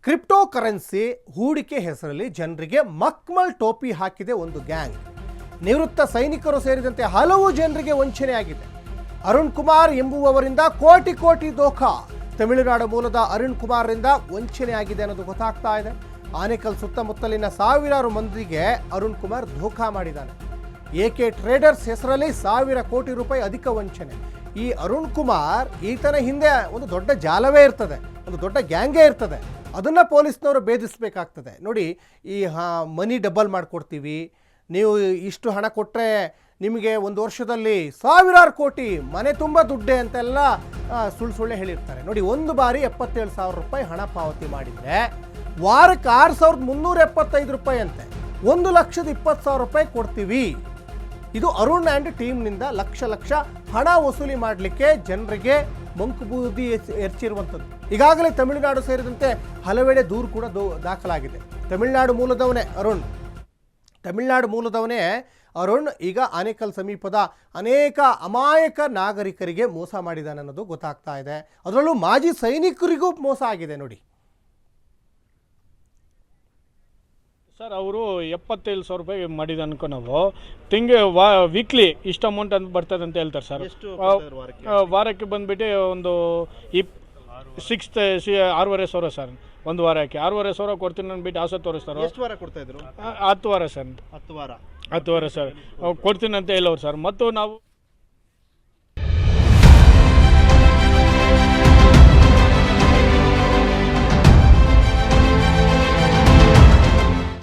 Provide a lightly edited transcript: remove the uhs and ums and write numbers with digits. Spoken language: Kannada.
ಕ್ರಿಪ್ಟೋ ಕರೆನ್ಸಿ ಹೂಡಿಕೆ ಹೆಸರಲ್ಲಿ ಜನರಿಗೆ ಮಕ್ಮಲ್ ಟೋಪಿ ಹಾಕಿದೆ ಒಂದು ಗ್ಯಾಂಗ್. ನಿವೃತ್ತ ಸೈನಿಕರು ಸೇರಿದಂತೆ ಹಲವು ಜನರಿಗೆ ವಂಚನೆ ಆಗಿದೆ. ಅರುಣ್ ಕುಮಾರ್ ಎಂಬುವವರಿಂದ ಕೋಟಿ ಕೋಟಿ ದೋಖಾ. ತಮಿಳುನಾಡು ಮೂಲದ ಅರುಣ್ ಕುಮಾರ್ರಿಂದ ವಂಚನೆ ಆಗಿದೆ ಅನ್ನೋದು ಗೊತ್ತಾಗ್ತಾ ಇದೆ. ಆನೇಕಲ್ ಸುತ್ತಮುತ್ತಲಿನ ಸಾವಿರಾರು ಮಂದಿಗೆ ಅರುಣ್ ಕುಮಾರ್ ಧೋಖಾ ಮಾಡಿದ್ದಾನೆ. ಎಕೆ ಟ್ರೇಡರ್ಸ್ ಹೆಸರಲ್ಲಿ 1000 ಕೋಟಿ ರೂಪಾಯಿ ಅಧಿಕ ವಂಚನೆ. ಈ ಅರುಣ್ ಕುಮಾರ್ ಈತನ ಹಿಂದೆ ಒಂದು ದೊಡ್ಡ ಜಾಲವೇ ಇರ್ತದೆ, ಒಂದು ದೊಡ್ಡ ಗ್ಯಾಂಗೇ ಇರ್ತದೆ. ಅದನ್ನು ಪೊಲೀಸ್ನವರು ಭೇದಿಸಬೇಕಾಗ್ತದೆ. ನೋಡಿ, ಈ ಮನಿ ಡಬಲ್ ಮಾಡಿಕೊಡ್ತೀವಿ, ನೀವು ಇಷ್ಟು ಹಣ ಕೊಟ್ಟರೆ ನಿಮಗೆ ಒಂದು ವರ್ಷದಲ್ಲಿ ಸಾವಿರಾರು ಕೋಟಿ ಮನೆ ತುಂಬ ದುಡ್ಡೆ ಅಂತೆಲ್ಲ ಸುಳ್ಳು ಹೇಳಿರ್ತಾರೆ. ನೋಡಿ, ಒಂದು ಬಾರಿ 77,000 ರೂಪಾಯಿ ಹಣ ಪಾವತಿ ಮಾಡಿದರೆ ವಾರಕ್ಕೆ 6,375 ರೂಪಾಯಿ ಅಂತೆ, 1,20,000 ರೂಪಾಯಿ ಕೊಡ್ತೀವಿ. ಇದು ಅರುಣ್ ಆ್ಯಂಡ್ ಟೀಮ್ನಿಂದ ಲಕ್ಷ ಹಣ ವಸೂಲಿ ಮಾಡಲಿಕ್ಕೆ ಜನರಿಗೆ ಮಂಕುಬೂದಿ ಎರಚಿರುವಂಥದ್ದು. ಈಗಾಗಲೇ ತಮಿಳುನಾಡು ಸೇರಿದಂತೆ ಹಲವೆಡೆ ದೂರು ಕೂಡ ದಾಖಲಾಗಿದೆ. ತಮಿಳುನಾಡು ಮೂಲದವನೇ ಅರುಣ್ ಈಗ ಆನೇಕಲ್ ಸಮೀಪದ ಅನೇಕ ಅಮಾಯಕ ನಾಗರಿಕರಿಗೆ ಮೋಸ ಮಾಡಿದ್ದಾನೆ ಅನ್ನೋದು ಗೊತ್ತಾಗ್ತಾ ಇದೆ. ಅದರಲ್ಲೂ ಮಾಜಿ ಸೈನಿಕರಿಗೂ ಮೋಸ ಆಗಿದೆ. ನೋಡಿ ಸರ್, ಅವರು 75,000 ರೂಪಾಯಿ ಮಾಡಿದ ಅನ್ಕೊ ನಾವು ವೀಕ್ಲಿ ಇಷ್ಟು ಅಮೌಂಟ್ ಅಂತ ಬರ್ತದೆ ಅಂತ ಹೇಳ್ತಾರೆ ಸರ್. ವಾರಕ್ಕೆ ಬಂದ್ಬಿಟ್ಟು ಒಂದು 6,500 ಸರ್. ಒಂದು ವಾರಕ್ಕೆ 6,500 ಕೊಡ್ತೀನಿ ಅಂದ್ಬಿಟ್ಟು ಆಸೆ ತೋರಿಸ್ತಾರೆ. ಎಷ್ಟು ವಾರ ಕೊಡ್ತಾ ಇದ್ರು? 10 ವಾರ ಸರ್. 10 ವಾರ 10 ವಾರ ಸರ್ ಕೊಡ್ತೀನಿ ಅಂತ ಹೇಳೋರು ಸರ್. ಮತ್ತು ನಾವು